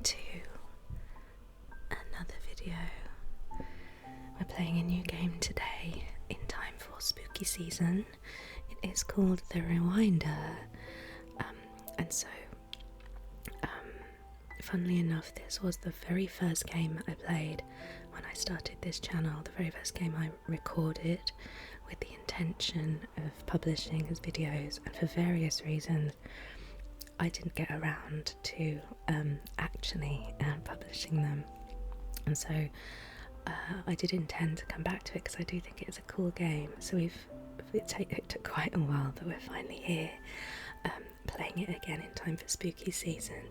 to another video. We're playing a new game today in time for spooky season. It is called The Rewinder. Funnily enough, this was the very first game I played when I started this channel, the very first game I recorded with the intention of publishing as videos, and for various reasons I didn't get around to actually publishing them, and so I did intend to come back to it because I do think it's a cool game. So it took quite a while, but we're finally here playing it again in time for spooky season.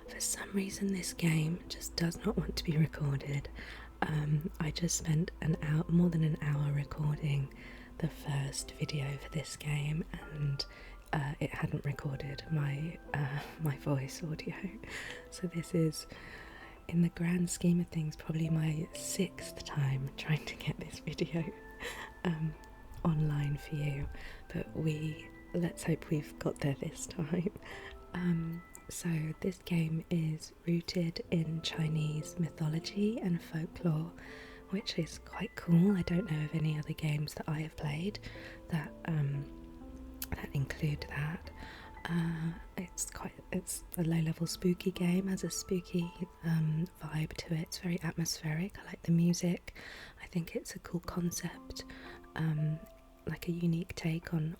For some reason this game just does not want to be recorded. I just spent more than an hour recording the first video for this game, and it hadn't recorded my voice audio. So this is, in the grand scheme of things, probably my 6th time trying to get this video online for you, but let's hope we've got there this time. So this game is rooted in Chinese mythology and folklore, which is quite cool. I don't know of any other games that I have played that include that. It's a low-level spooky game, has a spooky vibe to it. It's very atmospheric. I like the music. I think it's a cool concept, like a unique take on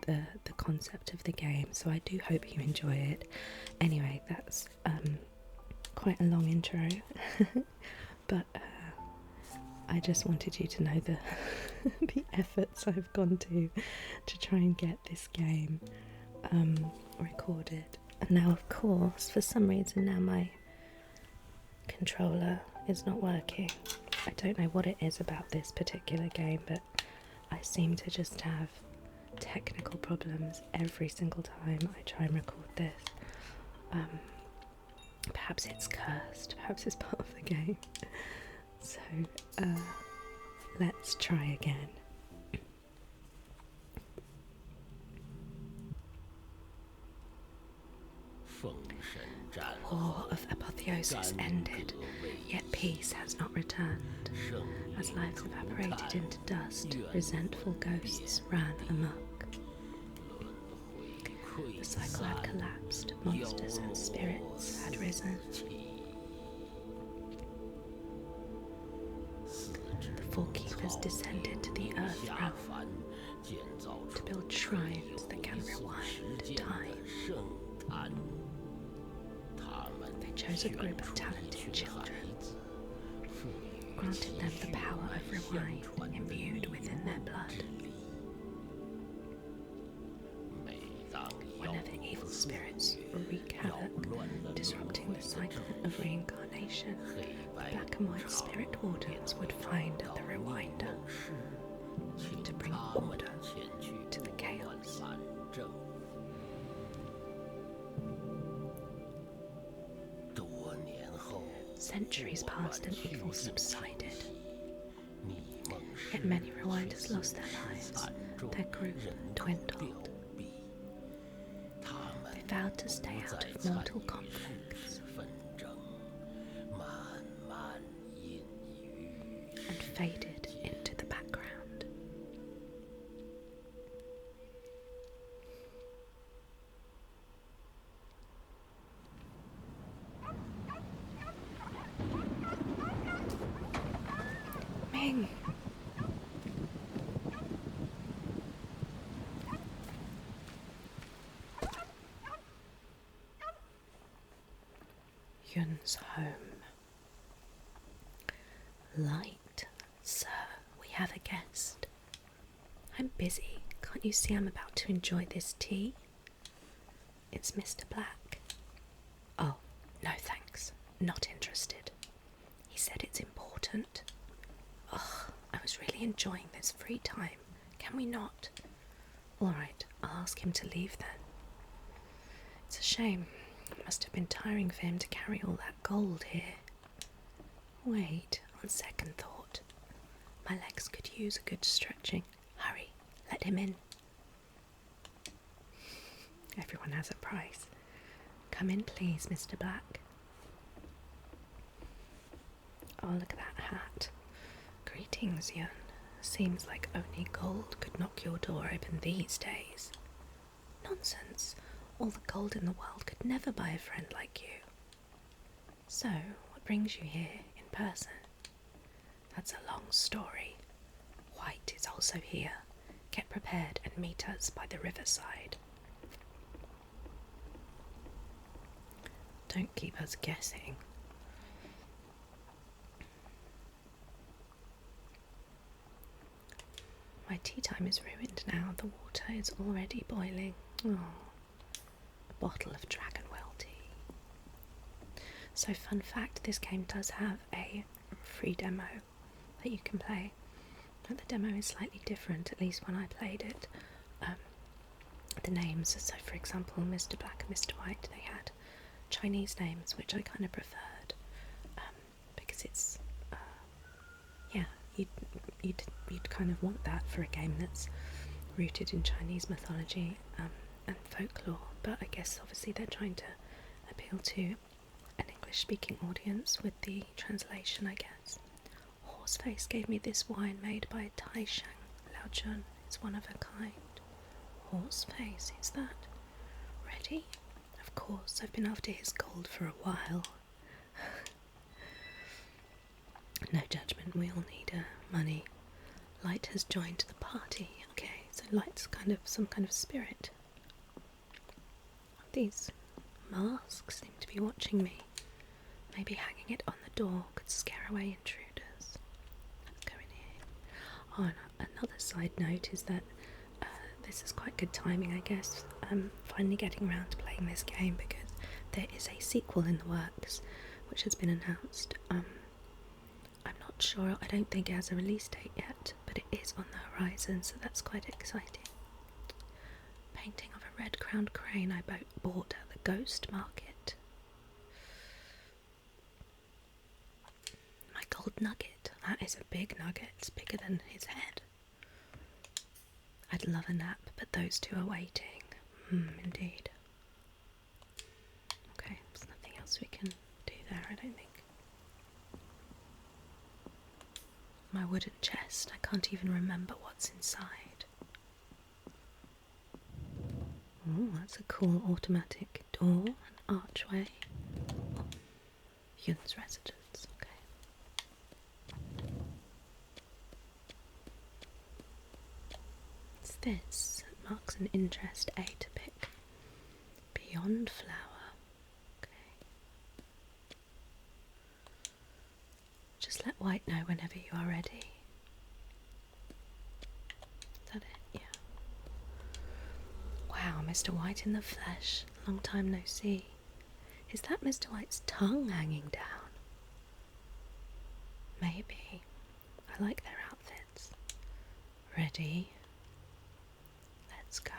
the concept of the game, so I do hope you enjoy it. Anyway, that's quite a long intro, but I just wanted you to know the efforts I've gone to try and get this game recorded. And now, of course, for some reason now my controller is not working. I don't know what it is about this particular game, but I seem to just have technical problems every single time I try and record this. Perhaps it's cursed, perhaps it's part of the game. So let's try again. The war of apotheosis ended, yet peace has not returned. As lives evaporated into dust, resentful ghosts ran amok. The cycle had collapsed, monsters and spirits had risen. The Four Keepers descended to the earth realm to build shrines that can rewind time. They chose a group of talented children, granted them the power of rewind imbued within their blood. Whenever evil spirits wreak havoc, disrupting the cycle of reincarnation, the black and white spirit wardens would find the rewinder to bring order to the chaos. Centuries passed and evil subsided. Yet many rewinders lost their lives. Their group dwindled. They vowed to stay out of mortal conflicts and faded into the background. Ming! Yun's home. Light, sir, we have a guest. I'm busy. Can't you see I'm about to enjoy this tea? It's Mr. Black. Oh, no thanks. Not interested. He said it's important. Oh, I was really enjoying this free time. Can we not? All right, I'll ask him to leave then. It's a shame. It must have been tiring for him to carry all that gold here. Wait, on second thought, my legs could use a good stretching. Hurry, let him in. Everyone has a price. Come in, please, Mr. Black. Oh, look at that hat. Greetings, Yun. Seems like only gold could knock your door open these days. Nonsense. All the gold in the world could never buy a friend like you. So, what brings you here in person? That's a long story. White is also here. Get prepared and meet us by the riverside. Don't keep us guessing. My tea time is ruined now. The water is already boiling. Oh, a bottle of Dragonwell tea. So, fun fact, this game does have a free demo that you can play. But the demo is slightly different, at least when I played it. The names, so for example, Mr. Black and Mr. White, they had Chinese names, which I kind of preferred, because it's, you'd kind of want that for a game that's rooted in Chinese mythology and folklore, but I guess obviously they're trying to appeal to an English-speaking audience with the translation, I guess. Horseface gave me this wine made by Taishang Laojun. It's one of a kind. Horseface, is that? Ready? Of course, I've been after his gold for a while. No judgment, we all need money. Light has joined the party. Okay, so Light's some kind of spirit. These masks seem to be watching me. Maybe hanging it on the door could scare away intruders. Let's go in here. Oh, and another side note is that this is quite good timing, I guess. Finally getting around to playing this game, because there is a sequel in the works, which has been announced. I'm not sure, I don't think it has a release date yet, but it is on the horizon, so that's quite exciting. Painting of a red-crowned crane I bought at the Ghost Market. My gold nugget. That is a big nugget. It's bigger than his head. I'd love a nap, but those two are waiting. Indeed. Okay, there's nothing else we can do there, I don't think. My wooden chest, I can't even remember what's inside. Oh, that's a cool automatic door, an archway. Oh, Yun's residence, okay. What's this? It marks an interest A to pick. Beyond flower. Okay. Just let White know whenever you are ready. Is that it? Yeah. Wow, Mr. White in the flesh. Long time no see. Is that Mr. White's tongue hanging down? Maybe. I like their outfits. Ready? Let's go.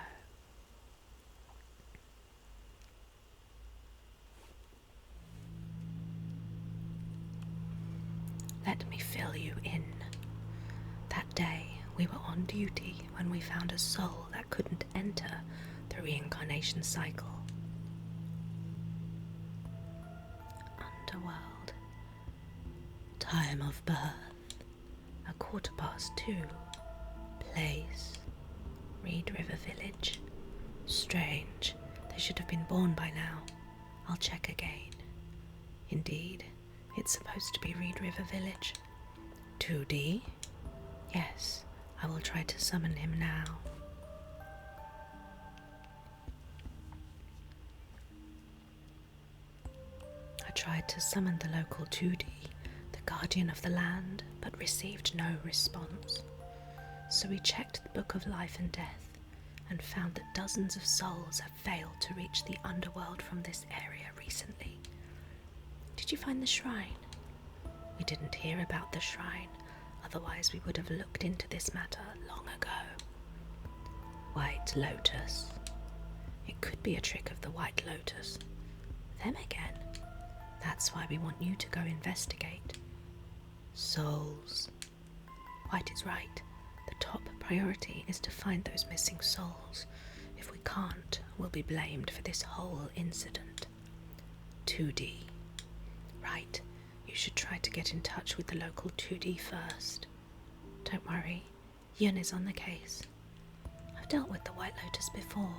Let me fill you in. That day, we were on duty when we found a soul that couldn't enter the reincarnation cycle. Underworld. Time of birth. 2:15. Place. Reed River Village. Strange. They should have been born by now. I'll check again. Indeed, it's supposed to be Reed River Village. 2D? Yes, I will try to summon him now. I tried to summon the local 2D, the guardian of the land, but received no response. So we checked the Book of Life and Death and found that dozens of souls have failed to reach the underworld from this area recently. Did you find the shrine? We didn't hear about the shrine, otherwise we would have looked into this matter long ago. White Lotus. It could be a trick of the White Lotus. Them again. That's why we want you to go investigate. Souls. White is right. The top priority is to find those missing souls. If we can't, we'll be blamed for this whole incident. 2D. Right. You You should try to get in touch with the local 2D first. Don't worry, Yun is on the case. I've dealt with the White Lotus before.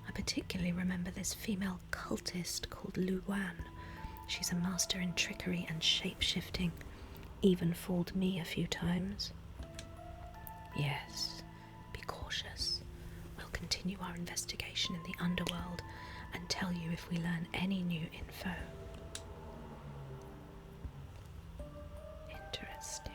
I particularly remember this female cultist called Lu Wan. She's a master in trickery and shape-shifting. Even fooled me a few times. Yes, be cautious. We'll continue our investigation in the underworld and tell you if we learn any new info. Interesting.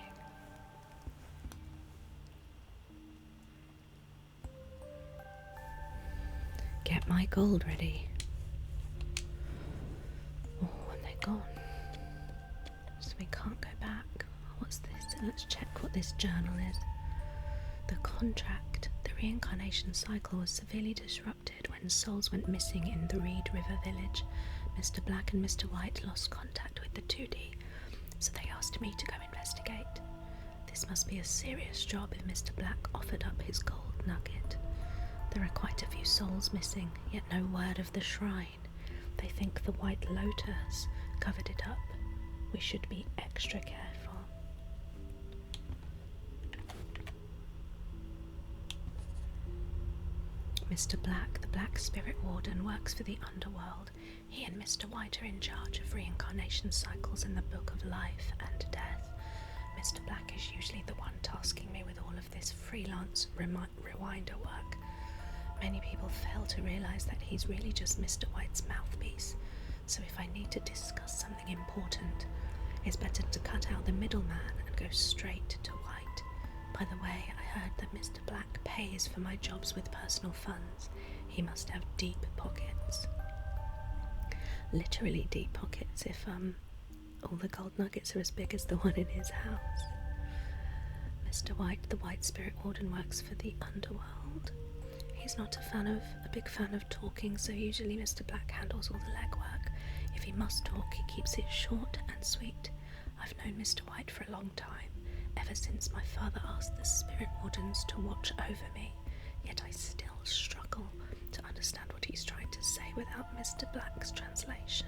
Get my gold ready. Oh, and they're gone. So we can't go back. What's this? Let's check what this journal is. The contract. The reincarnation cycle was severely disrupted when souls went missing in the Reed River village. Mr. Black and Mr. White lost contact with the 2D, so they asked me to go investigate. This must be a serious job if Mr. Black offered up his gold nugget. There are quite a few souls missing, yet no word of the shrine. They think the White Lotus covered it up. We should be extra careful. Mr. Black, the Black Spirit Warden, works for the underworld. He and Mr. White are in charge of reincarnation cycles in the Book of Life and Death. Mr. Black is usually the one tasking me with all of this freelance rewinder work. Many people fail to realise that he's really just Mr. White's mouthpiece, so if I need to discuss something important, it's better to cut out the middleman and go straight to White. By the way, I heard that Mr. Black pays for my jobs with personal funds. He must have deep pockets. Literally deep pockets if all the gold nuggets are as big as the one in his house. Mr. White, the White Spirit Warden, works for the underworld. He's not a big fan of talking, so usually Mr. Black handles all the legwork. If he must talk, he keeps it short and sweet. I've known Mr. White for a long time, ever since my father asked the Spirit Wardens to watch over me, yet I still struggle to understand what he's trying to say without Mr. Black's translation.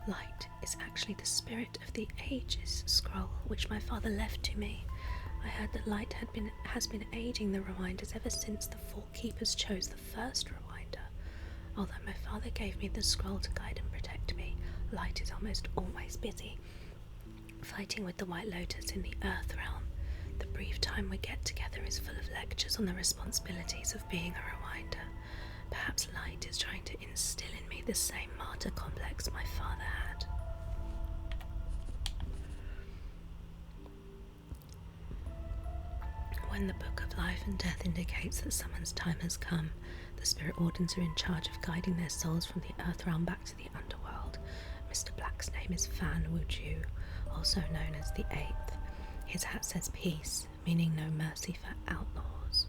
Light is actually the Spirit of the Ages scroll, which my father left to me. I heard that Light has been aiding the Rewinders ever since the Four Keepers chose the first Rewinder. Although my father gave me the scroll to guide and protect me, Light is almost always busy, fighting with the White Lotus in the Earth Realm. The brief time we get together is full of lectures on the responsibilities of being a Rewinder. Perhaps Light is trying to instill in me the same martyr complex my father had. When the Book of Life and Death indicates that someone's time has come, the Spirit Wardens are in charge of guiding their souls from the Earth Realm back to the Underworld. Mr. Black's name is Fan Wuju, also known as the Eighth. His hat says peace, meaning no mercy for outlaws.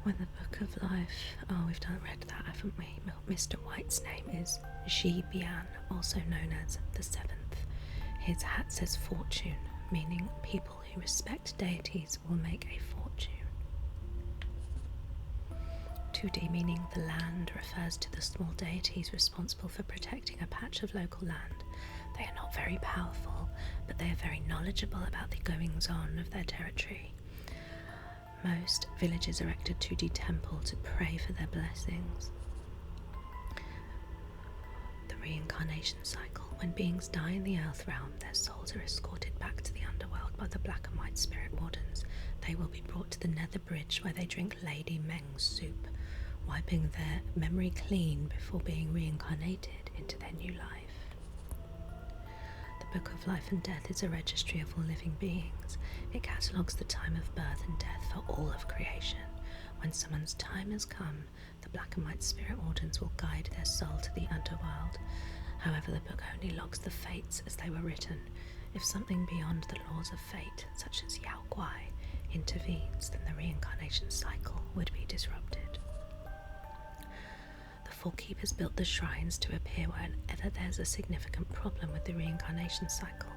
When the Book of Life... Oh, we've read that, haven't we? Mr. White's name is Ji Bian, also known as the Seventh. His hat says fortune, meaning people who respect deities will make a fortune. 2D, meaning the land, refers to the small deities responsible for protecting a patch of local land. They are not very powerful, but they are very knowledgeable about the goings-on of their territory. Most villages erect a 2D temple to pray for their blessings. The reincarnation cycle. When beings die in the Earth Realm, their souls are escorted back to the underworld by the Black and White Spirit Wardens. They will be brought to the Nether Bridge, where they drink Lady Meng's soup, wiping their memory clean before being reincarnated into their new life. The Book of Life and Death is a registry of all living beings. It catalogues the time of birth and death for all of creation. When someone's time has come, the Black and White Spirit Wardens will guide their soul to the underworld. However, the book only logs the fates as they were written. If something beyond the laws of fate, such as Yao Guai, intervenes, then the reincarnation cycle would be disrupted. The Four Keepers built the shrines to appear whenever there's a significant problem with the reincarnation cycle.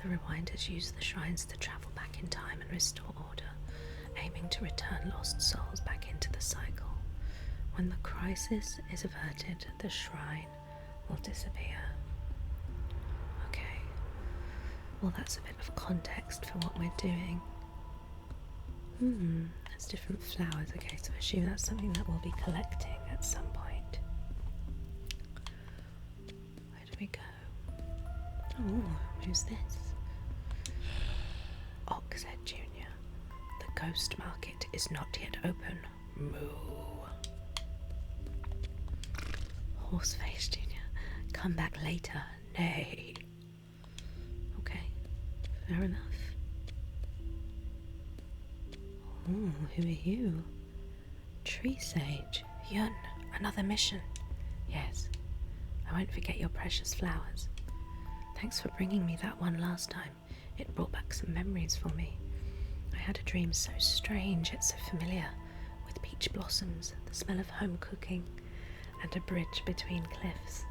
The Rewinders use the shrines to travel back in time and restore order, aiming to return lost souls back into the cycle. When the crisis is averted, the shrine will disappear. Okay, well that's a bit of context for what we're doing. There's different flowers. Okay, so I assume that's something that we'll be collecting at some point. Where do we go? Oh, who's this? Oxhead Jr. The ghost market is not yet open. Moo. Horseface Jr. Come back later. Nay. Okay, fair enough. Oh, who are you? Tree Sage. Yun, another mission. Yes, I won't forget your precious flowers. Thanks for bringing me that one last time. It brought back some memories for me. I had a dream so strange yet so familiar, with peach blossoms, the smell of home cooking, and a bridge between cliffs.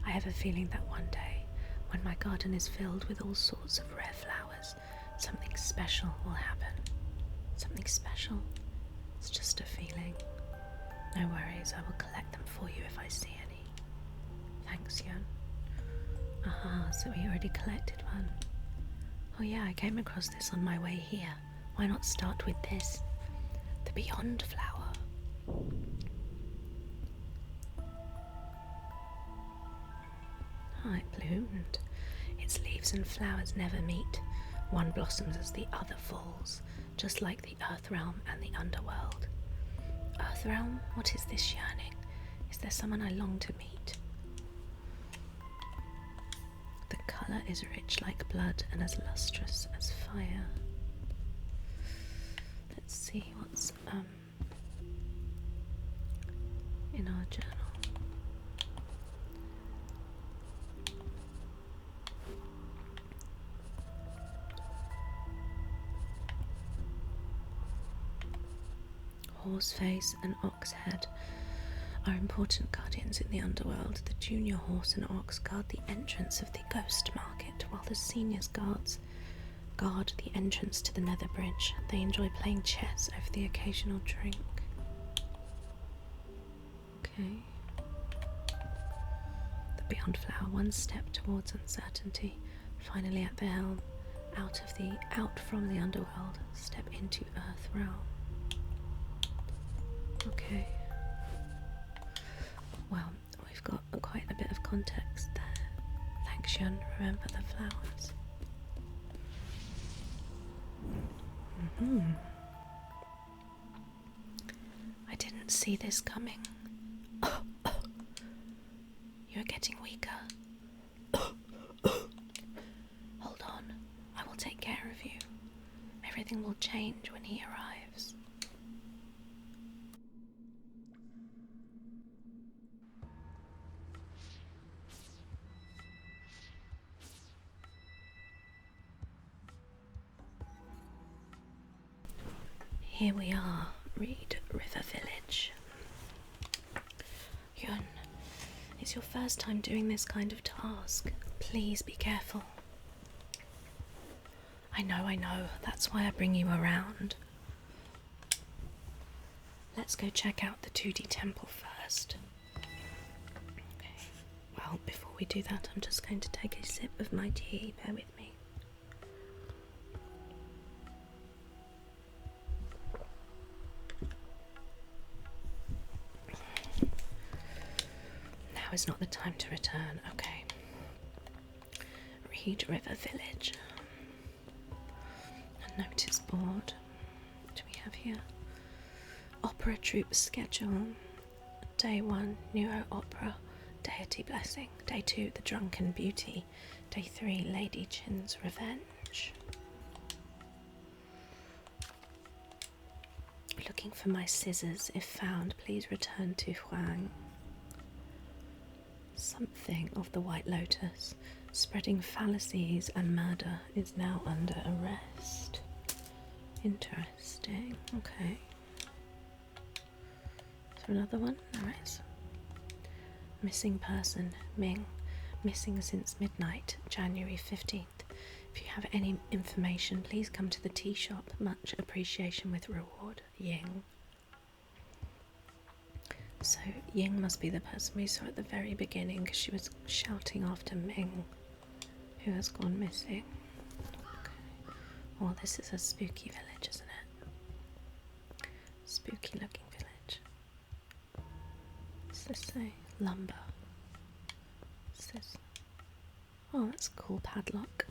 I have a feeling that one day, when my garden is filled with all sorts of rare flowers, something special will happen. Something special? It's just a feeling. No worries, I will collect them for you if I see any. Thanks, Yun. Aha, so we already collected one. Oh yeah, I came across this on my way here. Why not start with this? The Beyond Flower. Ah, it bloomed. Its leaves and flowers never meet. One blossoms as the other falls, just like the Earth Realm and the Underworld. Earth Realm? What is this yearning? Is there someone I long to meet? The colour is rich like blood and as lustrous as fire. Let's see what's in our journal. Horseface and Oxhead are important guardians in the underworld. The junior horse and ox guard the entrance of the ghost market, while the seniors guard the entrance to the nether bridge. They enjoy playing chess over the occasional drink. Okay. The Beyond Flower, one step towards uncertainty, finally at the helm. Out from the underworld, step into Earth Realm. Okay. Well, we've got quite a bit of context there. Thanks, Yun. Remember the flowers. I didn't see this coming. You're getting weaker. Hold on. I will take care of you. Everything will change when he arrives. Here we are, Reed River Village. Yun, it's your first time doing this kind of task. Please be careful. I know, that's why I bring you around. Let's go check out the 2D temple first. Okay, well, before we do that, I'm just going to take a sip of my tea. Bear with me. Now is not the time to return. Okay. Reed River Village. A notice board. What do we have here? Opera troupe schedule. Day 1, Neuro Opera, Deity Blessing. Day 2, The Drunken Beauty. Day 3, Lady Chin's Revenge. Looking for my scissors. If found, please return to Huang. Something of the White Lotus, spreading fallacies and murder, is now under arrest. Interesting. Okay. Is there another one? Alright. Missing person, Ming. Missing since midnight, January 15th. If you have any information, please come to the tea shop. Much appreciation with reward. Ying. So Ying must be the person we saw at the very beginning because she was shouting after Ming, who has gone missing. Okay. Oh, this is a spooky village, isn't it? Spooky looking village. What's this say? Lumber. What's this? Oh, that's a cool padlock,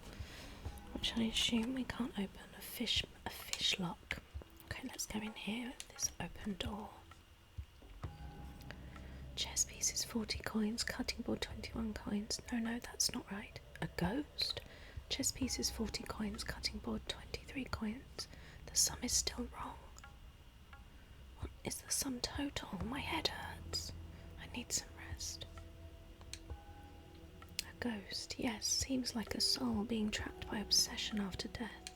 which I assume we can't open. A fish lock. Okay, let's go in here with this open door. Chess pieces 40 coins, cutting board 21 coins. No, that's not right. A ghost? Chess pieces 40 coins, cutting board 23 coins. The sum is still wrong. What is the sum total? My head hurts. I need some rest. A ghost, yes, seems like a soul being trapped by obsession after death.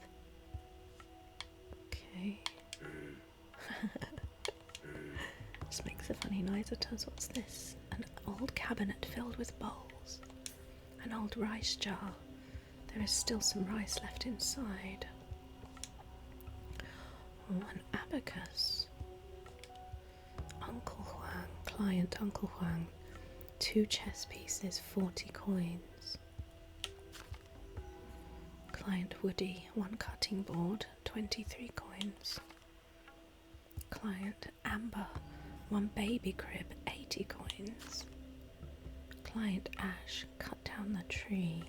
Okay. Just makes a funny noise it does. What's this? An old cabinet filled with bowls. An old rice jar. There is still some rice left inside. Oh, an abacus. Uncle Huang, client Uncle Huang. 2 chess pieces, 40 coins. Client Woody, 1 cutting board, 23 coins. Client Amber, 1 baby crib, 80 coins. Client Ash, cut down the tree.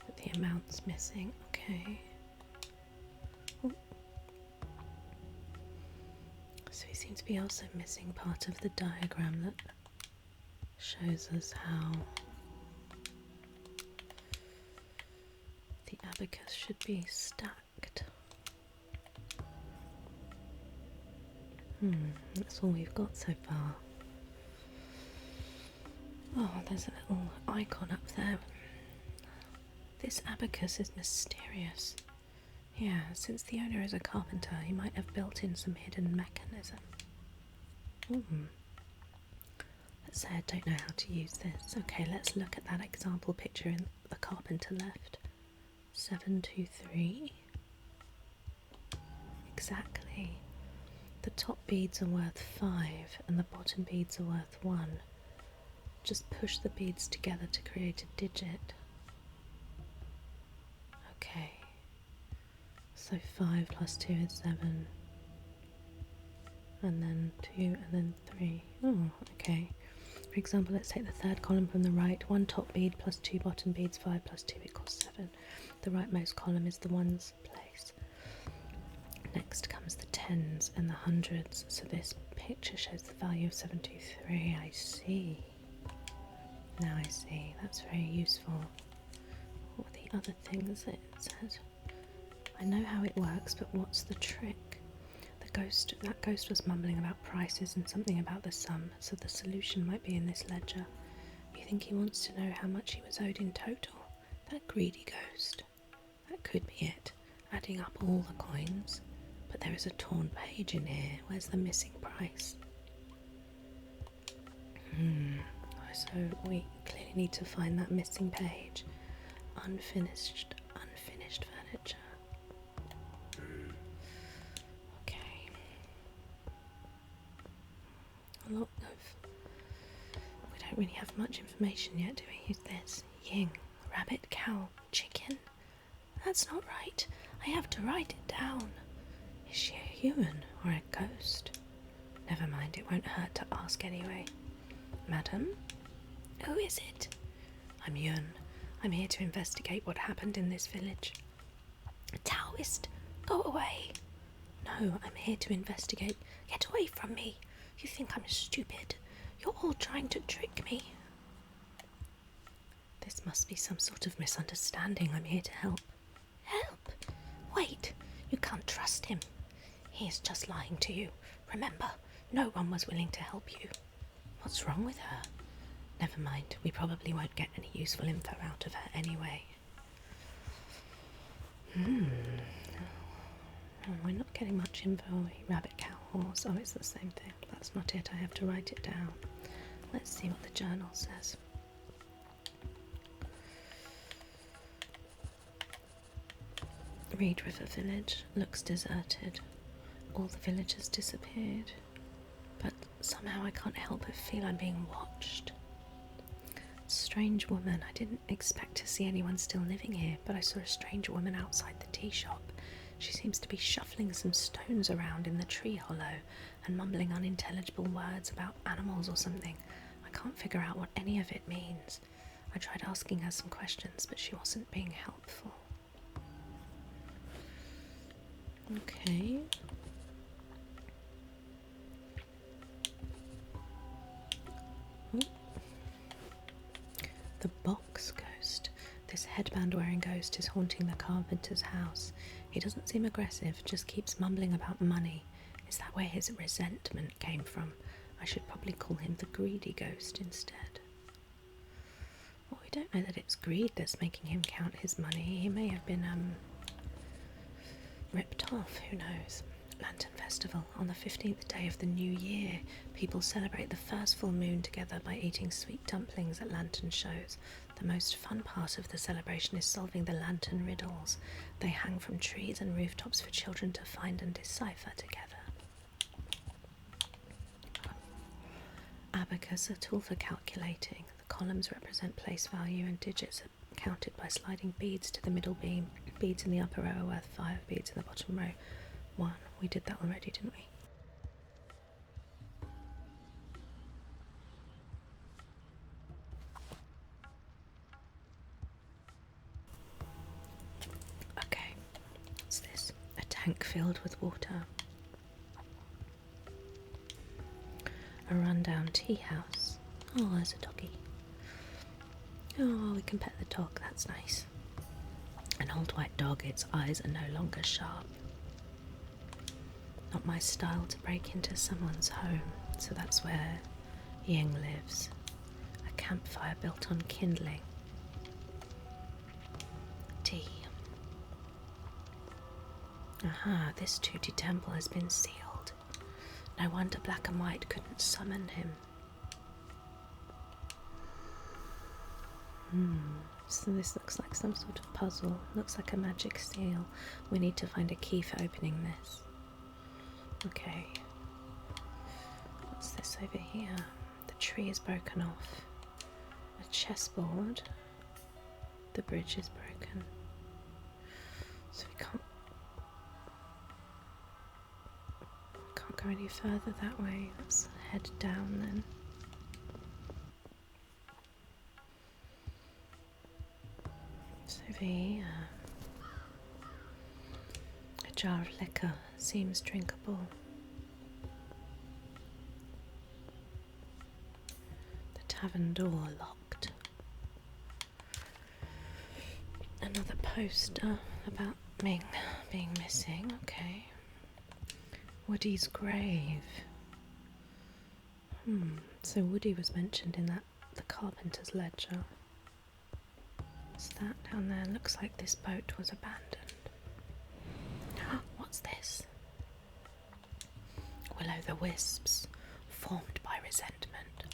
But the amount's missing, okay. Ooh. So we seem to be also missing part of the diagram that shows us how the abacus should be stacked. That's all we've got so far. Oh, there's a little icon up there. This abacus is mysterious. Yeah, since the owner is a carpenter, he might have built in some hidden mechanism. Let's say I don't know how to use this. Okay, let's look at that example picture in the carpenter left. 723. Exactly. The top beads are worth 5 and the bottom beads are worth 1. Just push the beads together to create a digit. Okay. So 5 plus 2 is 7. And then 2 and then 3. Oh, okay. For example, let's take the third column from the right. 1 top bead plus 2 bottom beads, 5 plus 2 equals 7. The rightmost column is the ones place. Next comes the tens and the hundreds. So this picture shows the value of 723. I see. Now I see. That's very useful. What are the other things it said? I know how it works, but what's the trick? That ghost was mumbling about prices and something about the sum, so the solution might be in this ledger. You think he wants to know how much he was owed in total? That greedy ghost. That could be it, adding up all the coins. But there is a torn page in here. Where's the missing price? So we clearly need to find that missing page. Unfinished furniture. We don't really have much information yet, do we? Who's this? Ying, rabbit, cow, chicken? That's not right. I have to write it down. Is she a human or a ghost? Never mind, it won't hurt to ask anyway. Madam? Who is it? I'm Yun. I'm here to investigate what happened in this village. A Taoist? Go away. No, I'm here to investigate. Get away from me. You think I'm stupid? You're all trying to trick me. This must be some sort of misunderstanding. I'm here to help. Help? Wait, you can't trust him. He is just lying to you. Remember, no one was willing to help you. What's wrong with her? Never mind, we probably won't get any useful info out of her anyway. Oh, we're not getting much info. Rabbit, cow, horse. Oh, it's the same thing. That's not it. I have to write it down. Let's see what the journal says. Reed River Village looks deserted. all the villagers disappeared, but somehow I can't help but feel I'm being watched. Strange woman. I didn't expect to see anyone still living here, but I saw a strange woman outside the tea shop. She seems to be shuffling some stones around in the tree hollow and mumbling unintelligible words about animals or something. I can't figure out what any of it means. I tried asking her some questions, but she wasn't being helpful. Okay. Ooh. The box ghost. This headband-wearing ghost is haunting the carpenter's house. He doesn't seem aggressive, just keeps mumbling about money. Is that where his resentment came from? I should probably call him the greedy ghost instead. Well, we don't know that it's greed that's making him count his money. He may have been, ripped off, who knows. Lantern Festival. On the 15th day of the new year, people celebrate the first full moon together by eating sweet dumplings at lantern shows. The most fun part of the celebration is solving the lantern riddles. They hang from trees and rooftops for children to find and decipher together. Abacus, a tool for calculating. The columns represent place value and digits are counted by sliding beads to the middle beam. Beads in the upper row are worth 5, beads in the bottom row 1. We did that already, didn't we? Okay, what's this? A tank filled with water. A rundown tea house. Oh, there's a doggy. Oh, we can pet the dog, that's nice. An old white dog, its eyes are no longer sharp. Not my style to break into someone's home, so that's where Ying lives. A campfire built on kindling. Tea. Aha, this Tooty temple has been sealed. No wonder Black and White couldn't summon him. So this looks like some sort of puzzle. Looks like a magic seal. We need to find a key for opening this. Okay. What's this over here? The tree is broken off. A chessboard. The bridge is broken. So we can't go any further that way. Let's head down then. So over here. A jar of liquor seems drinkable. The tavern door locked. Another poster about Ming being missing. Okay. Woody's grave. So Woody was mentioned in the carpenter's ledger. What's that down there? Looks like this boat was abandoned. What's this? Will-o'-the-wisps, formed by resentment.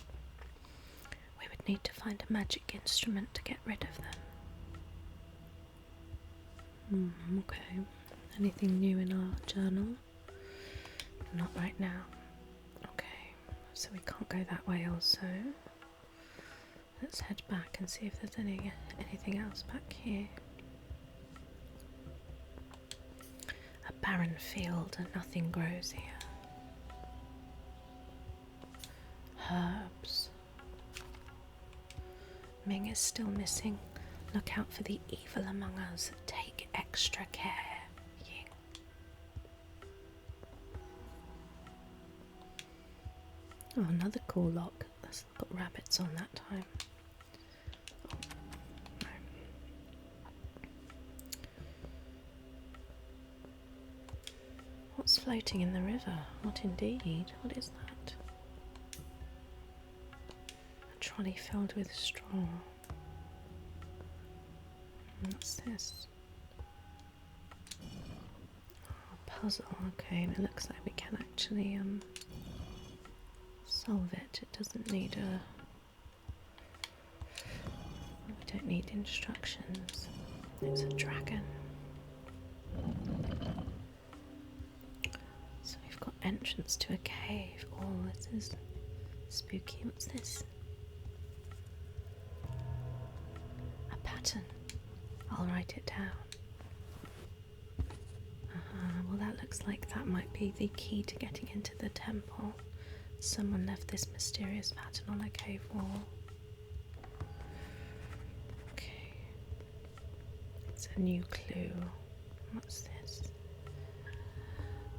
We would need to find a magic instrument to get rid of them. Okay. Anything new in our journal? Not right now. Okay, so we can't go that way also. Let's head back and see if there's anything else back here. A barren field and nothing grows here. Herbs. Ming is still missing. Look out for the evil among us. Take extra care. Ying. Oh, another cool lock. That's got rabbits on that time. Oh, no. What's floating in the river? What indeed? What is that? A trolley filled with straw. What's this? Oh, puzzle. Okay, and it looks like we can actually solve it. It doesn't need we don't need instructions. It's a dragon. So entrance to a cave. Oh, this is spooky. What's this? A pattern. I'll write it down. Well, that looks like that might be the key to getting into the temple. Someone left this mysterious pattern on a cave wall. Okay. It's a new clue. What's this?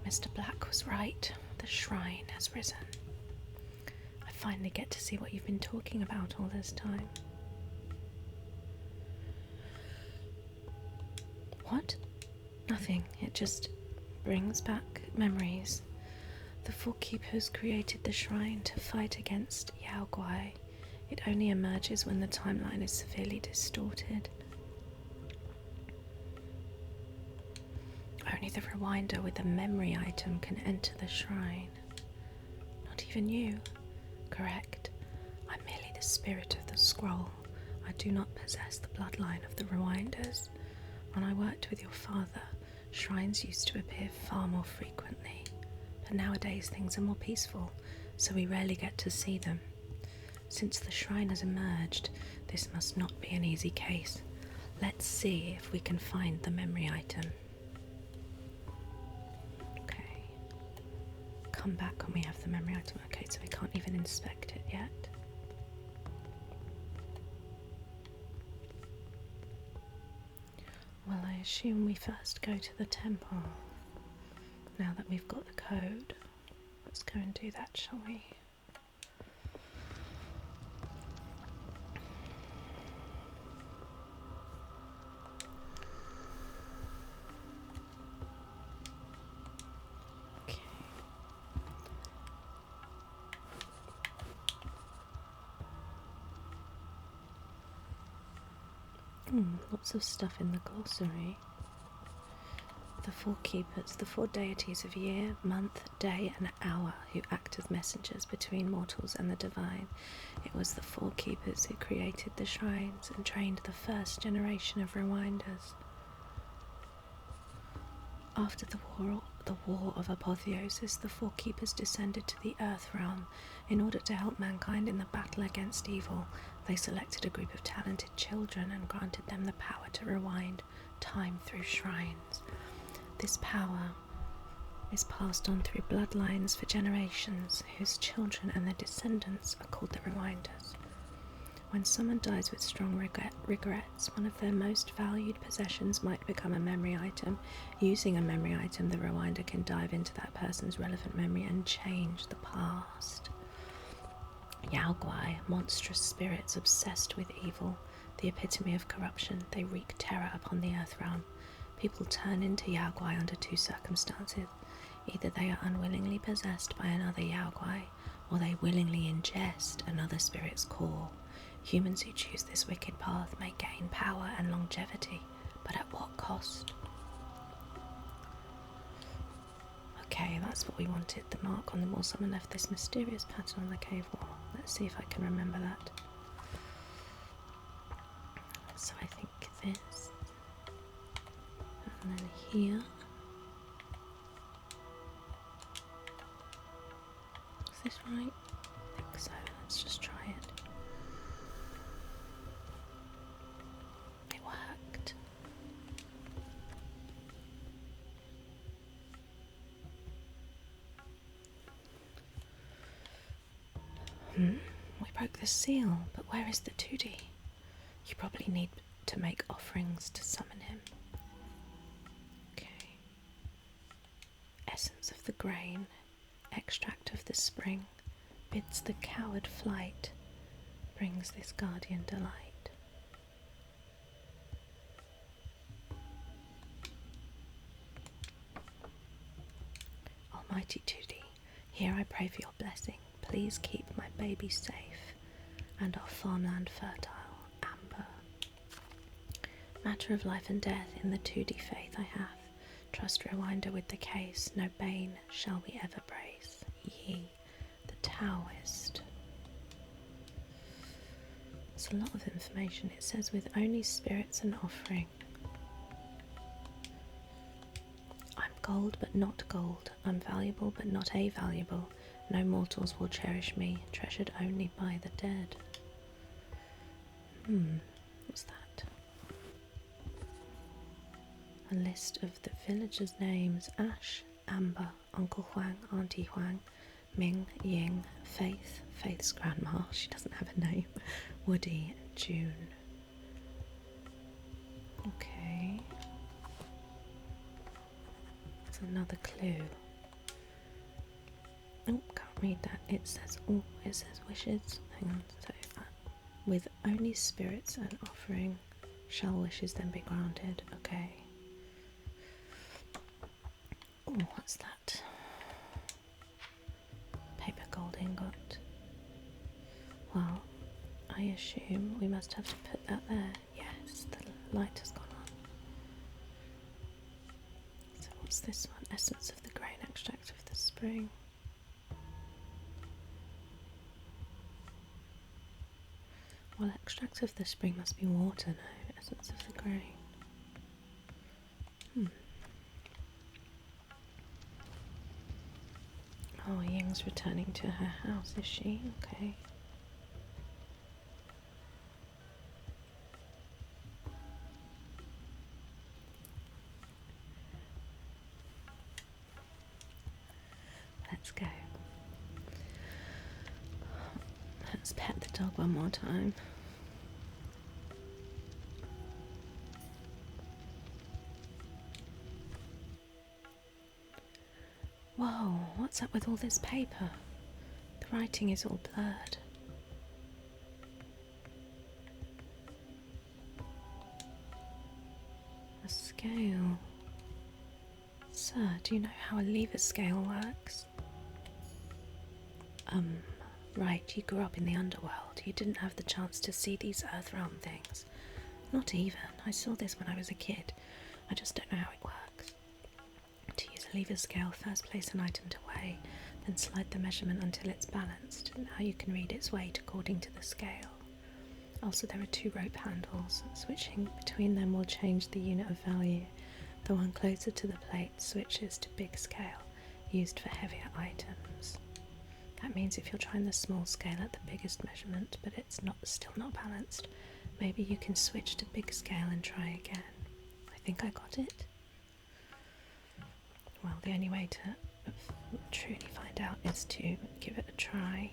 Mr. Black was right. The shrine has risen. I finally get to see what you've been talking about all this time. What? Nothing. It just brings back memories. The four keepers created the shrine to fight against Yao Guai. It only emerges when the timeline is severely distorted. Only the rewinder with a memory item can enter the shrine. Not even you. Correct. I'm merely the spirit of the scroll. I do not possess the bloodline of the rewinders. When I worked with your father, shrines used to appear far more frequently. But nowadays things are more peaceful, so we rarely get to see them. Since the shrine has emerged, this must not be an easy case. Let's see if we can find the memory item. Okay. Come back when we have the memory item. Okay, so we can't even inspect it yet. Well, I assume we first go to the temple. Now that we've got the code, let's go and do that, shall we? Okay. Lots of stuff in the glossary. The four keepers, the four deities of year, month, day and hour who act as messengers between mortals and the divine. It was the four keepers who created the shrines and trained the first generation of rewinders. After the war of apotheosis, the four keepers descended to the earth realm. In order to help mankind in the battle against evil, they selected a group of talented children and granted them the power to rewind time through shrines. This power is passed on through bloodlines for generations, whose children and their descendants are called the rewinders. When someone dies with strong regrets, one of their most valued possessions might become a memory item. Using a memory item, the rewinder can dive into that person's relevant memory and change the past. Yao Guai, monstrous spirits obsessed with evil, the epitome of corruption, they wreak terror upon the earth realm. People turn into Yao Guai under two circumstances. Either they are unwillingly possessed by another Yao Guai, or they willingly ingest another spirit's core. Humans who choose this wicked path may gain power and longevity, but at what cost? Okay, that's what we wanted. The mark on the wall. Someone left this mysterious pattern on the cave wall. Let's see if I can remember that. So I think this. And then here. Is this right? I think so. Let's just try it. It worked. We broke the seal, but where is the 2D? You probably need to make offerings to summon him. Okay. Essence of the grain, extract of the spring, bids the coward flight, brings this guardian delight. Almighty 2D, here I pray for your blessing. Please keep my baby safe and our farmland fertile. Amber. Matter of life and death in the 2D faith I have. Trust rewinder with the case. No bane shall we ever brace. Ye, the Taoist. There's a lot of information. It says with only spirits and offering. I'm Gold but not gold. I'm valuable but not a valuable. No mortals will cherish me, treasured only by the dead. What's that? A list of the villagers' names: Ash, Amber, Uncle Huang, Auntie Huang, Ming, Ying, Faith, Faith's grandma, she doesn't have a name, Woody and June. Okay. There's another clue. Oh, can't read that. It says wishes. Hang on. So, with only spirits and offering shall wishes then be granted. Okay. Oh, what's that? Paper gold ingot. Well, I assume we must have to put that there. Yes, the light has gone on. So what's this one? Essence of the grain, extract of the spring. Well, extract of the spring must be water, no? Essence of the grain. Oh, Ying's returning to her house, is she? Okay. Let's go. Let's pet the dog one more time. Whoa, what's up with all this paper? The writing is all blurred. A scale. Sir, do you know how a lever scale works? Right, you grew up in the underworld. You didn't have the chance to see these Earthrealm things. Not even. I saw this when I was a kid. I just don't know how it works. To use a lever scale, first place an item to weigh, then slide the measurement until it's balanced. Now you can read its weight according to the scale. Also, there are 2 rope handles. Switching between them will change the unit of value. The one closer to the plate switches to big scale, used for heavier items. That means if you're trying the small scale at the biggest measurement, but it's still not balanced, maybe you can switch to big scale and try again. I think I got it. Well, the only way to truly find out is to give it a try.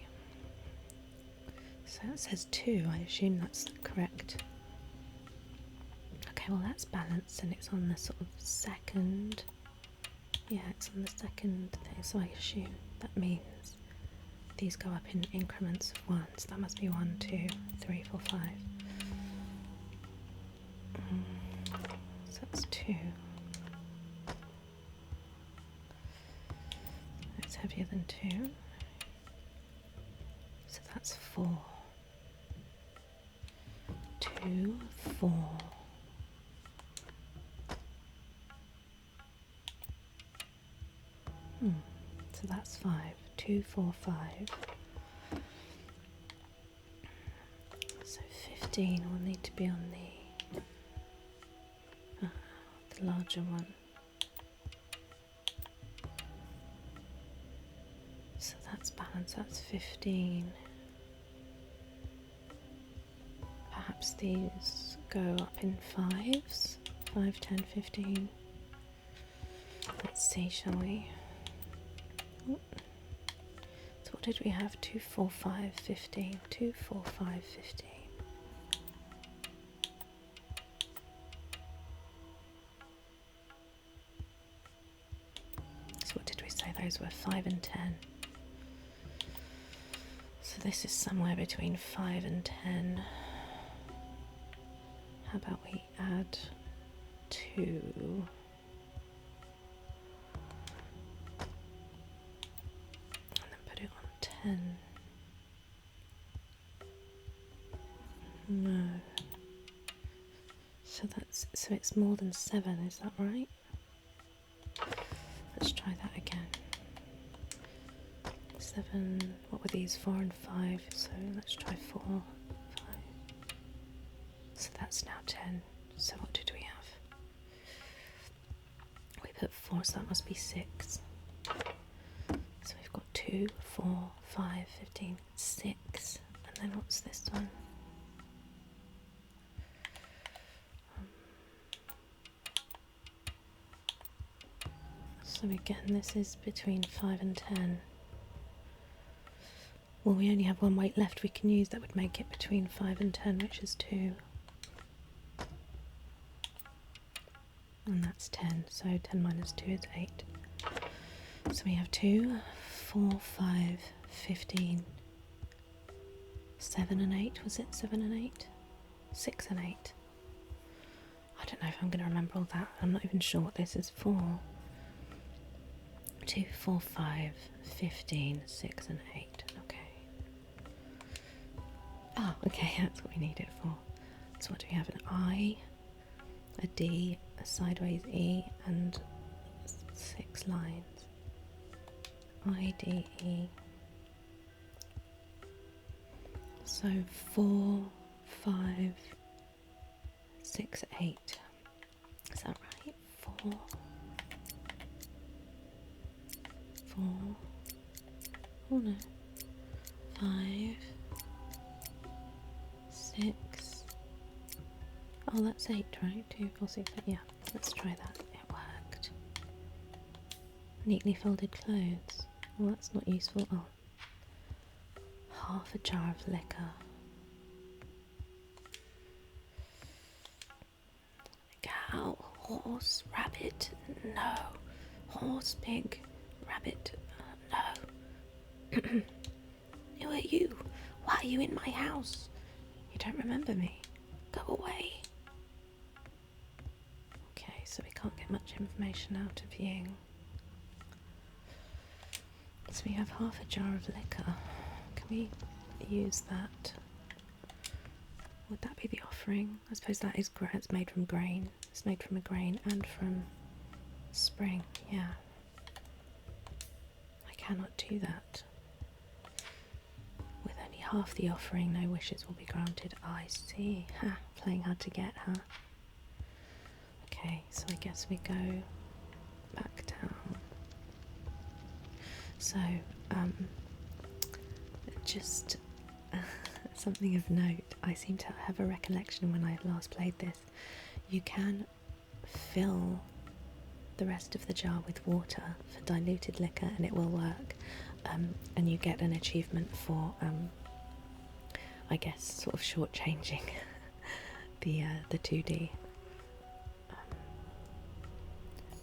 So it says 2, I assume that's correct. Okay, well that's balanced and it's on the sort of second. Yeah, it's on the second thing, so I assume that means these go up in increments of 1, so that must be 1, 2, 3, 4, 5. So that's 2. It's heavier than 2. So that's 4. 2, 4. So that's 5. 2, 4, 5. So 15 will need to be on the larger one. So that's balanced, that's 15. Perhaps these go up in 5s. 5, 10, 15. Let's see, shall we? Ooh. So what did we have? 2, 4, 5, 15. 2, 4, 5, 15. So what did we say? Those were 5 and 10. So this is somewhere between 5 and 10. How about we add 2? And then put it on 10. No. So it's more than 7, is that right? Let's try that again. 7, what were these? 4 and 5, so let's try 4, 5. So that's now 10. So what did we have? We put 4, so that must be 6. So we've got 2, 4, 5, 15, 6. And then what's this one? So again, this is between 5 and 10. Well, we only have one weight left we can use. That would make it between 5 and 10, which is 2. And that's 10, so 10 minus 2 is 8. So we have 2, 4, 5, 15, 7 and 8. Was it 7 and 8? 6 and 8. I don't know if I'm going to remember all that. I'm not even sure what this is for. 2, 4, 5, 15, 6 and 8. Okay. Oh, okay, that's what we need it for. So what do we have? An I, a D, a sideways E, and 6 lines. I, D, E. So 4, 5, 6, 8. Is that right? 4, 4. Oh no. 5, 6. Oh, that's 8, right? 2, 4, 6, 8. Yeah, let's try that. It worked. Neatly folded clothes. Well, that's not useful. Oh. Half a jar of liquor. Cow, horse, rabbit, no. Horse, pig, rabbit, no. Who are you? Why are you in my house? You don't remember me. Go away. Okay, so we can't get much information out of you. So we have half a jar of liquor. Can we use that? Would that be the offering? I suppose that is it's made from grain. It's made from a grain and from spring, yeah. I cannot do that. With only half the offering, no wishes will be granted. I see. Ha, playing hard to get, huh? Okay, so I guess we go back down. So, just something of note. I seem to have a recollection when I last played this. You can fill the rest of the jar with water for diluted liquor and it will work. And you get an achievement for, I guess, sort of shortchanging the 2D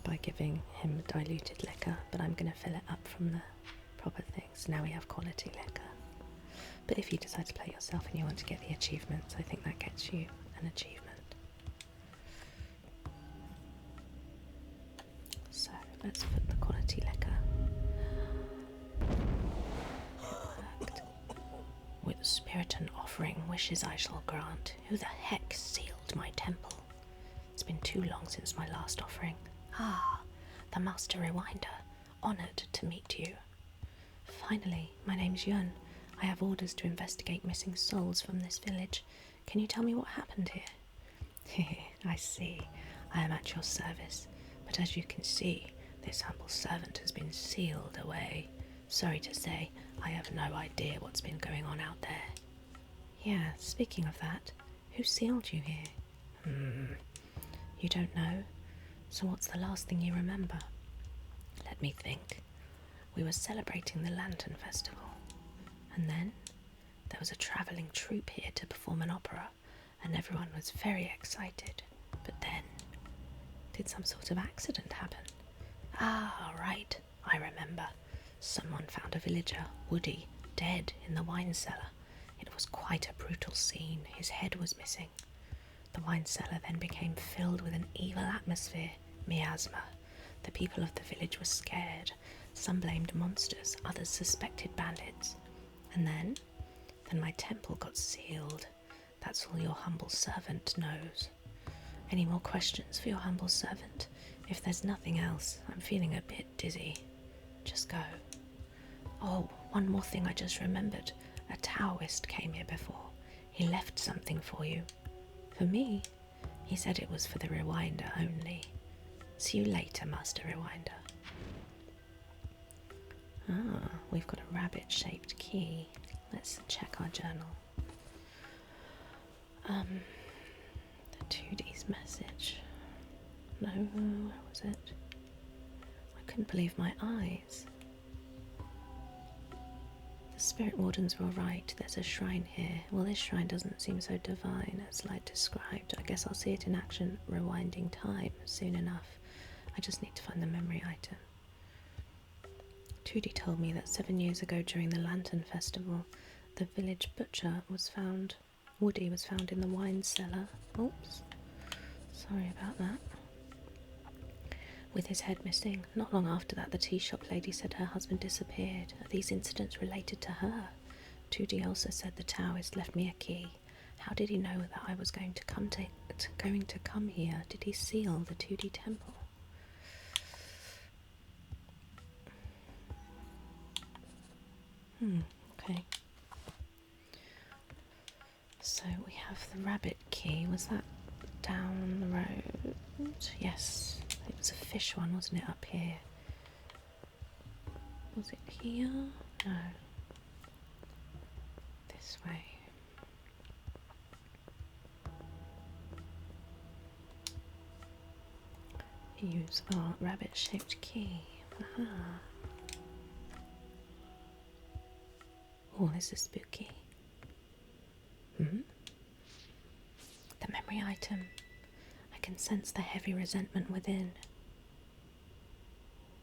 by giving him diluted liquor. But I'm going to fill it up from the proper things. Now we have quality liquor. But if you decide to play yourself and you want to get the achievements, I think that gets you an achievement. So let's put the quality liquor. It worked. With spirit and offering, wishes I shall grant. Who the heck sealed my temple? It's been too long since my last offering. Ah, the Master Rewinder. Honoured to meet you. Finally, my name's Yun. I have orders to investigate missing souls from this village. Can you tell me what happened here? I see. I am at your service. But as you can see, this humble servant has been sealed away. Sorry to say, I have no idea what's been going on out there. Yeah, speaking of that, who sealed you here? You don't know? So what's the last thing you remember? Let me think. We were celebrating the Lantern Festival. And then there was a travelling troupe here to perform an opera, and everyone was very excited. But then, did some sort of accident happen? Ah, right, I remember. Someone found a villager, Woody, dead in the wine cellar. It was quite a brutal scene. His head was missing. The wine cellar then became filled with an evil atmosphere, miasma. The people of the village were scared. Some blamed monsters, others suspected bandits. And then my temple got sealed. That's all your humble servant knows. Any more questions for your humble servant? If there's nothing else, I'm feeling a bit dizzy. Just go. Oh, one more thing I just remembered. A Taoist came here before. He left something for you. For me? He said it was for the Rewinder only. See you later, Master Rewinder. Ah, we've got a rabbit-shaped key. Let's check our journal. The 2D's message. No, where was it? I couldn't believe my eyes. The spirit wardens were right. There's a shrine here. Well, this shrine doesn't seem so divine as Light described. I guess I'll see it in action, rewinding time, soon enough. I just need to find the memory item. 2D told me that 7 years ago during the Lantern Festival, the village butcher was found, Woody was found in the wine cellar. Oops, sorry about that. With his head missing. Not long after that, the tea shop lady said her husband disappeared. Are these incidents related to her? 2D also said the Taoist left me a key. How did he know that I was going to come here? Did he seal the 2D temple? Okay. So we have the rabbit key. Was that down the road? Yes. It was a fish one, wasn't it, up here? Was it here? No. This way. Use our rabbit-shaped key. Aha. Oh, this is spooky. The memory item. I can sense the heavy resentment within.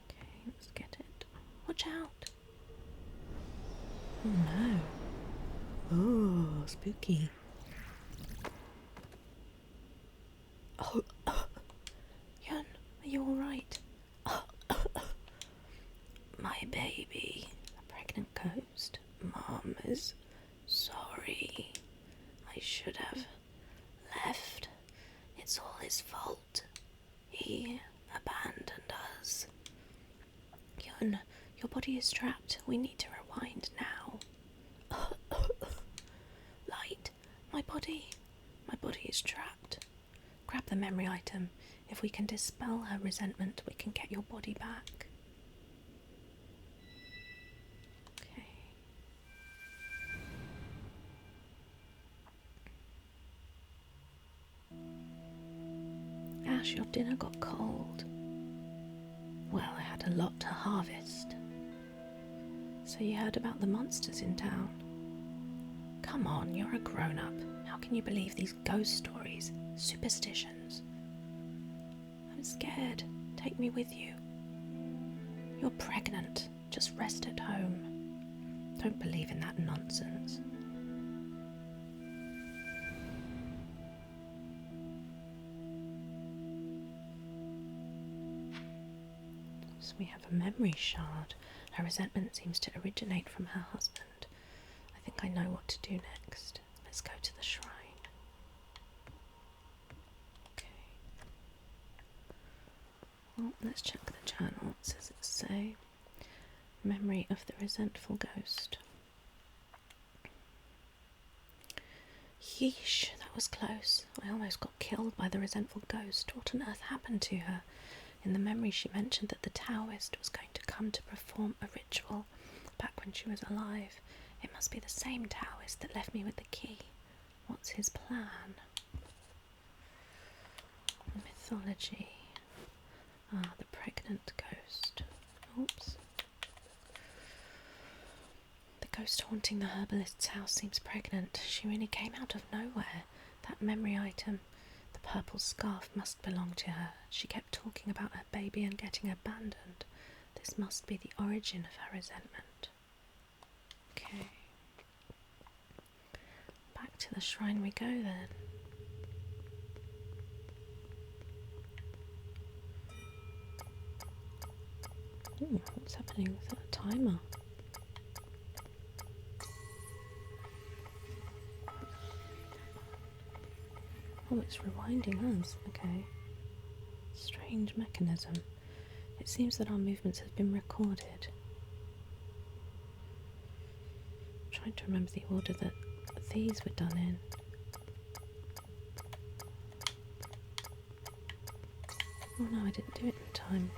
Okay, let's get it. Watch out! Oh no. Oh, spooky. Oh, Yun, are you alright? My baby. A pregnant ghost. Mom is sorry. I should have left. It's all his fault. He abandoned us. Yun, your body is trapped. We need to rewind now. Light, my body is trapped. Grab the memory item. If we can dispel her resentment, we can get your body back. Ash, your dinner got cold. Well, I had a lot to harvest. So you heard about the monsters in town? Come on, you're a grown-up. How can you believe these ghost stories? Superstitions. I'm scared. Take me with you. You're pregnant. Just rest at home. Don't believe in that nonsense. So we have a memory shard. Her resentment seems to originate from her husband. I think I know what to do next. Let's go to the shrine. Okay. Well, let's check the journal. What does it say? Memory of the resentful ghost. Yeesh, that was close. I almost got killed by the resentful ghost. What on earth happened to her? In the memory she mentioned that the Taoist was going to come to perform a ritual back when she was alive. It must be the same Taoist that left me with the key. What's his plan? Mythology. Ah, the pregnant ghost. Oops. The ghost haunting the herbalist's house seems pregnant. She really came out of nowhere. That memory item, the purple scarf, must belong to her. She kept talking about her baby and getting abandoned. This must be the origin of her resentment. Okay. Back to the shrine we go then. Ooh, what's happening with that timer? Oh, it's rewinding us. Okay. Strange mechanism. It seems that our movements have been recorded. I'm trying to remember the order that these were done in. Oh no, I didn't do it in time.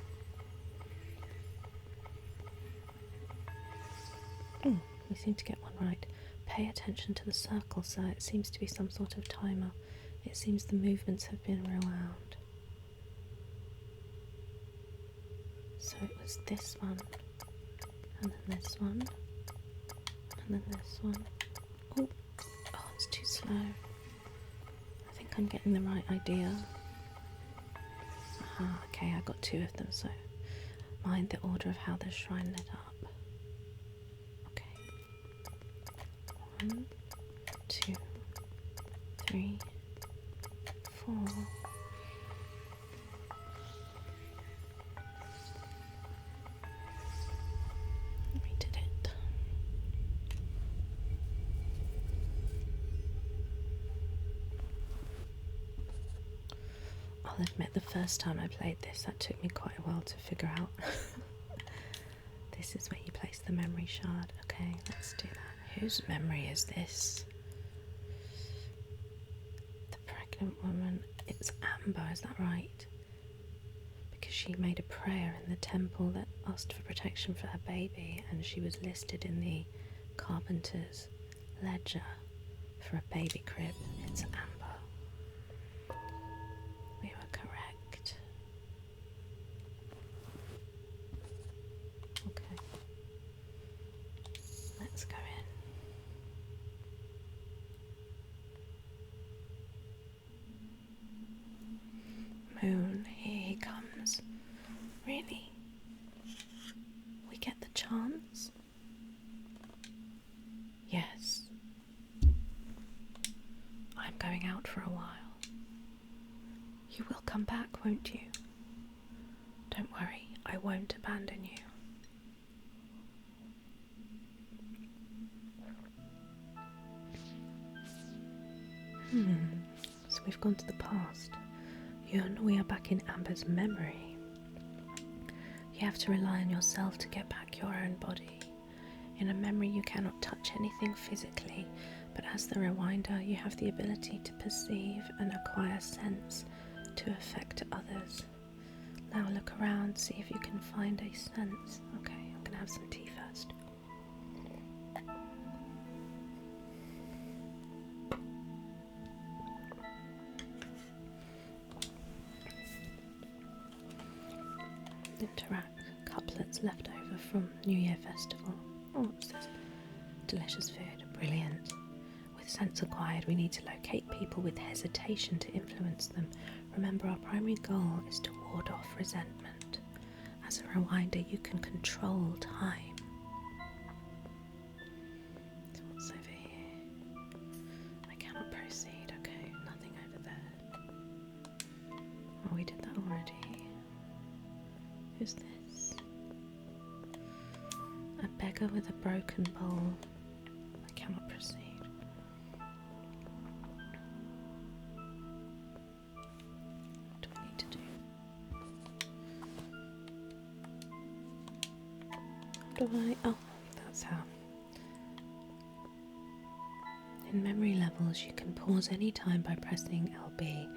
We seem to get one right. Pay attention to the circle, sir. It seems to be some sort of timer. It seems the movements have been rewound. So it was this one, and then this one, and then this one. Oh, it's too slow. I think I'm getting the right idea. Okay, I got 2 of them, so mind the order of how the shrine lit up. Okay. 1, 2, 3, 4. We did it. I'll admit the first time I played this, that took me quite a while to figure out. This is where you place the memory shard. Okay, let's do that. Whose memory is this? The pregnant woman. It's Amber, is that right? Because she made a prayer in the temple that asked for protection for her baby, and she was listed in the carpenter's ledger for a baby crib. It's Amber. We were correct. Okay. Let's go in. Moon, here he comes. Really? We get the chance? Yes. I'm going out for a while. You will come back, won't you? Don't worry, I won't abandon you. So we've gone to the past. We are back in Amber's memory. You have to rely on yourself to get back your own body. In a memory you cannot touch anything physically, but as the rewinder you have the ability to perceive and acquire sense to affect others. Now look around, see if you can find a sense. Okay, I'm going to have some tea first. Interact. Couplets left over from New Year Festival. Oh, what's this? Delicious food. Brilliant. With sense acquired, we need to locate people with hesitation to influence them. Remember, our primary goal is to ward off resentment. As a reminder, you can control time. So what's over here? I cannot proceed. Okay, nothing over there. Oh, we did that already. Who's this? A beggar with a broken bowl. I cannot proceed. What do I need to do? How do I? Oh, that's how. In memory levels, you can pause any time by pressing LB.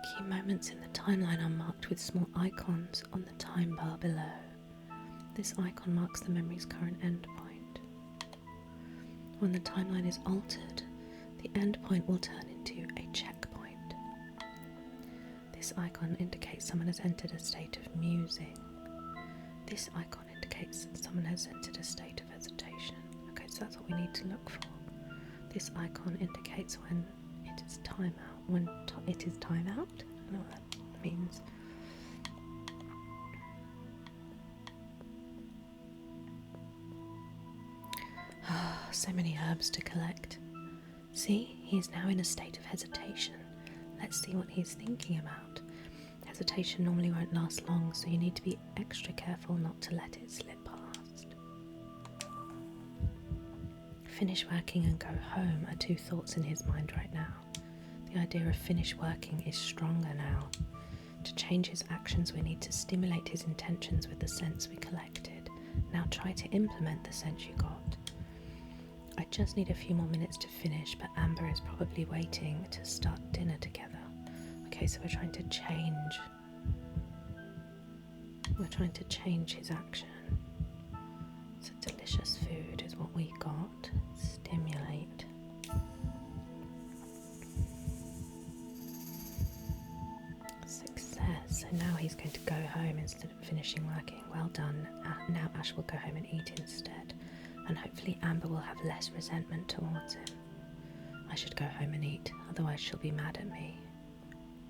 Key moments in the timeline are marked with small icons on the time bar below. This icon marks the memory's current endpoint. When the timeline is altered, the endpoint will turn into a checkpoint. This icon indicates someone has entered a state of musing. This icon indicates that someone has entered a state of hesitation. Okay, so that's what we need to look for. This icon indicates when it is time out. When it is time out? I don't know what that means. So many herbs to collect. See, he is now in a state of hesitation. Let's see what he's thinking about. Hesitation normally won't last long, so you need to be extra careful not to let it slip past. Finish working and go home are 2 thoughts in his mind right now. The idea of finish working is stronger now. To change his actions, we need to stimulate his intentions with the sense we collected. Now try to implement the sense you got. I just need a few more minutes to finish, but Amber is probably waiting to start dinner together. Okay, so we're trying to change We're trying to change his action. So delicious food is what we got. Stimulate. Success. So now he's going to go home instead of finishing working. Well done. Now Ash will go home and eat instead. And hopefully Amber will have less resentment towards him. I should go home and eat, otherwise she'll be mad at me.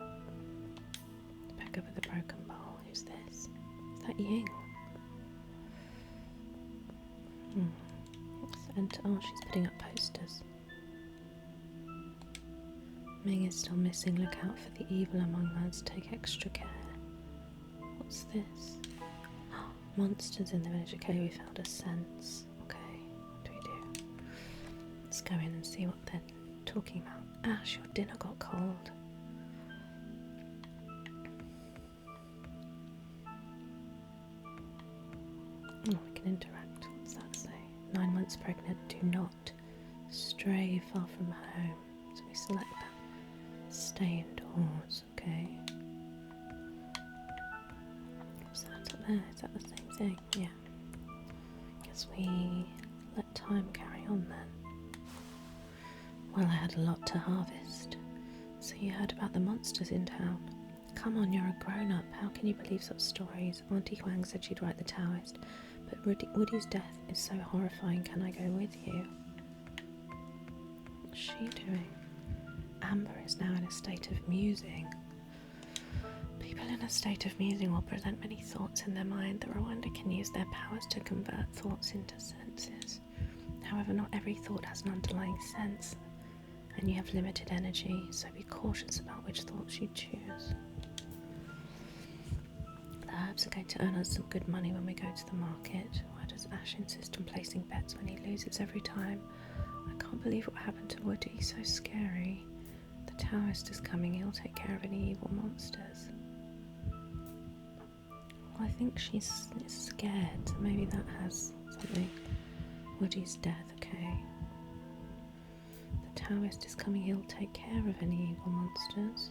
Back over the broken bowl. Who's this? Is that Ying? And oh, she's putting up posters. Ming is still missing. Look out for the evil among us. Take extra care. What's this? Monsters in the village. Okay, we found a sense. Okay, what do we do? Let's go in and see what they're talking about. Ash, your dinner got cold. Oh, we can interact. What's that say? 9 months pregnant. Do not stray far from home. So we select that. Stay indoors. Okay. What's that up there? Is that the same thing? Yeah. Guess we let time carry on then. Well, I had a lot to harvest. So you heard about the monsters in town? Come on, you're a grown-up. How can you believe such stories? Auntie Huang said she'd write the Taoist. But Woody's death is so horrifying. Can I go with you? What's she doing? Amber is now in a state of musing. People in a state of musing will present many thoughts in their mind. The Rwanda can use their powers to convert thoughts into senses. However, not every thought has an underlying sense, and you have limited energy, so be cautious about which thoughts you choose. The herbs are going to earn us some good money when we go to the market. Why does Ash insist on placing bets when he loses every time? I can't believe what happened to Woody. So scary. The Taoist is coming. He'll take care of any evil monsters. Well, I think she's scared, so maybe that has something. Woody's death, okay. The Taoist is coming. He'll take care of any evil monsters.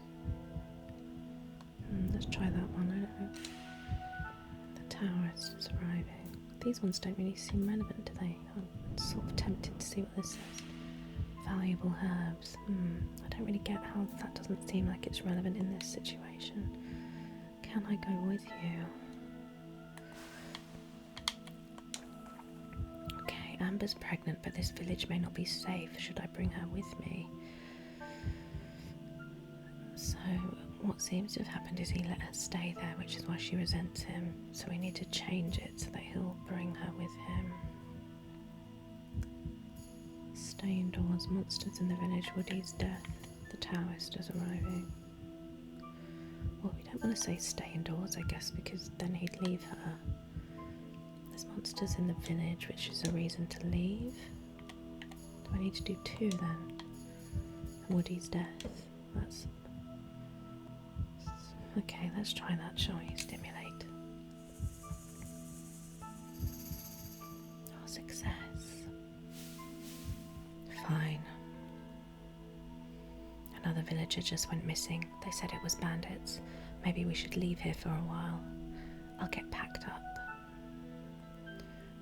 Let's try that one. I don't know. The Taoist is arriving. These ones don't really seem relevant, do they? I'm sort of tempted to see what this says. Valuable herbs. I don't really get how that doesn't seem like it's relevant in this situation. Can I go with you? Okay, Amber's pregnant, but this village may not be safe. Should I bring her with me? So, what seems to have happened is he let her stay there, which is why she resents him. So we need to change it so that he'll bring her with him. Stay indoors. Monsters in the village. Woody's death. The Taoist is arriving. Well, we don't want to say stay indoors, I guess, because then he'd leave her. There's monsters in the village, which is a reason to leave. Do I need to do 2 then? Woody's death. That's... Okay, let's try that, shall we? Stimulate. Oh, success. Fine. Another villager just went missing. They said it was bandits. Maybe we should leave here for a while. I'll get packed up.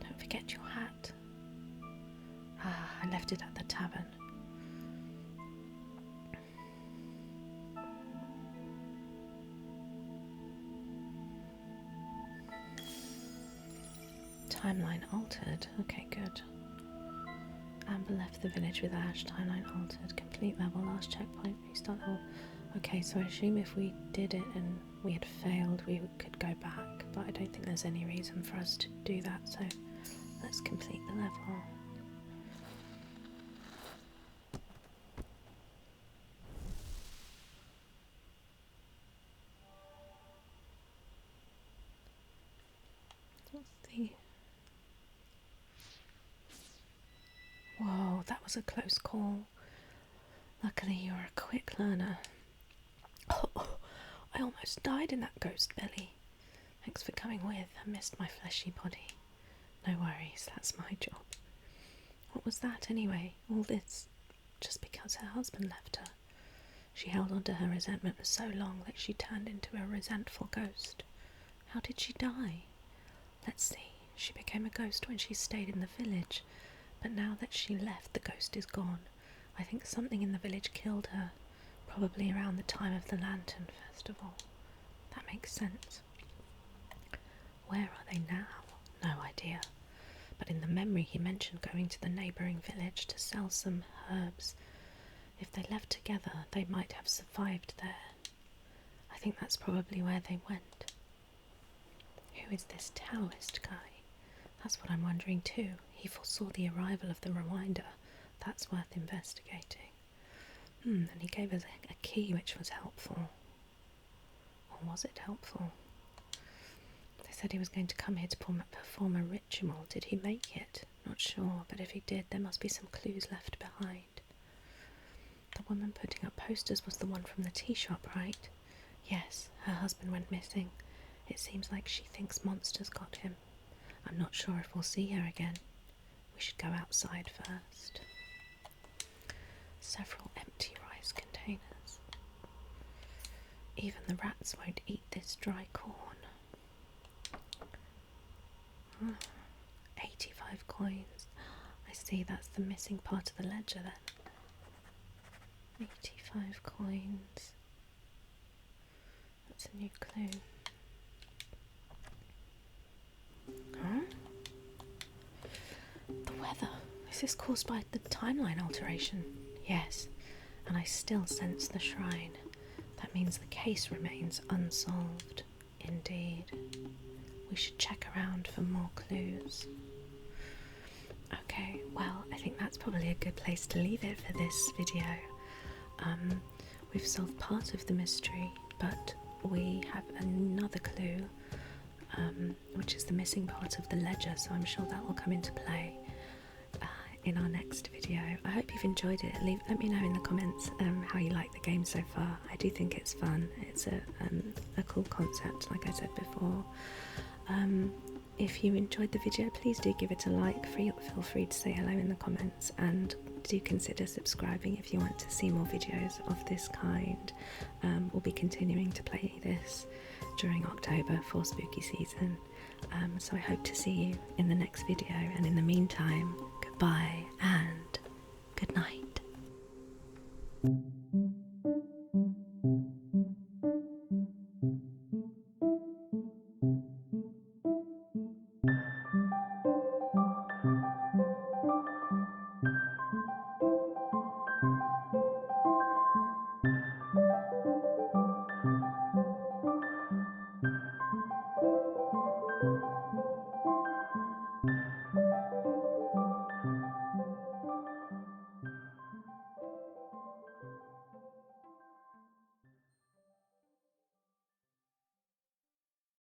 Don't forget your hat. I left it at the tavern. Timeline altered. Okay, good. Amber left the village with Ash. Timeline altered. Complete level. Last checkpoint. Restart level. Okay, so I assume if we did it and we had failed, we could go back. But I don't think there's any reason for us to do that. So let's complete the level. What's the... Whoa, that was a close call. Luckily you're a quick learner. Oh, I almost died in that ghost belly. Thanks for coming with. I missed my fleshy body. No worries, that's my job. What was that anyway? All this just because her husband left her. She held on to her resentment for so long that she turned into a resentful ghost. How did she die? Let's see. She became a ghost when she stayed in the village, but now that she left, the ghost is gone. I think something in the village killed her, probably around the time of the Lantern Festival. That makes sense. Where are they now? No idea. But in the memory he mentioned going to the neighbouring village to sell some herbs. If they left together, they might have survived there. I think that's probably where they went. Who is this Taoist guy? That's what I'm wondering too. He foresaw the arrival of the Rewinder. That's worth investigating. And he gave us a key which was helpful. Or was it helpful? They said he was going to come here to perform a ritual. Did he make it? Not sure, but if he did, there must be some clues left behind. The woman putting up posters was the one from the tea shop, right? Yes, her husband went missing. It seems like she thinks monsters got him. I'm not sure if we'll see her again. We should go outside first. Several empty rice containers. Even the rats won't eat this dry corn. 85 coins. I see, that's the missing part of the ledger then. 85 coins. That's a new clue. Huh? The weather. Is this caused by the timeline alteration? Yes, and I still sense the shrine. That means the case remains unsolved. Indeed. We should check around for more clues. Okay, well, I think that's probably a good place to leave it for this video. We've solved part of the mystery, but we have another clue, which is the missing part of the ledger, so I'm sure that will come into play in our next video. I hope you've enjoyed it. Let me know in the comments how you like the game so far. I do think it's fun. It's a cool concept, like I said before. If you enjoyed the video, please do give it a like. Feel free to say hello in the comments, and do consider subscribing if you want to see more videos of this kind. We'll be continuing to play this during October for spooky season, so I hope to see you in the next video, and in the meantime, goodbye and good night.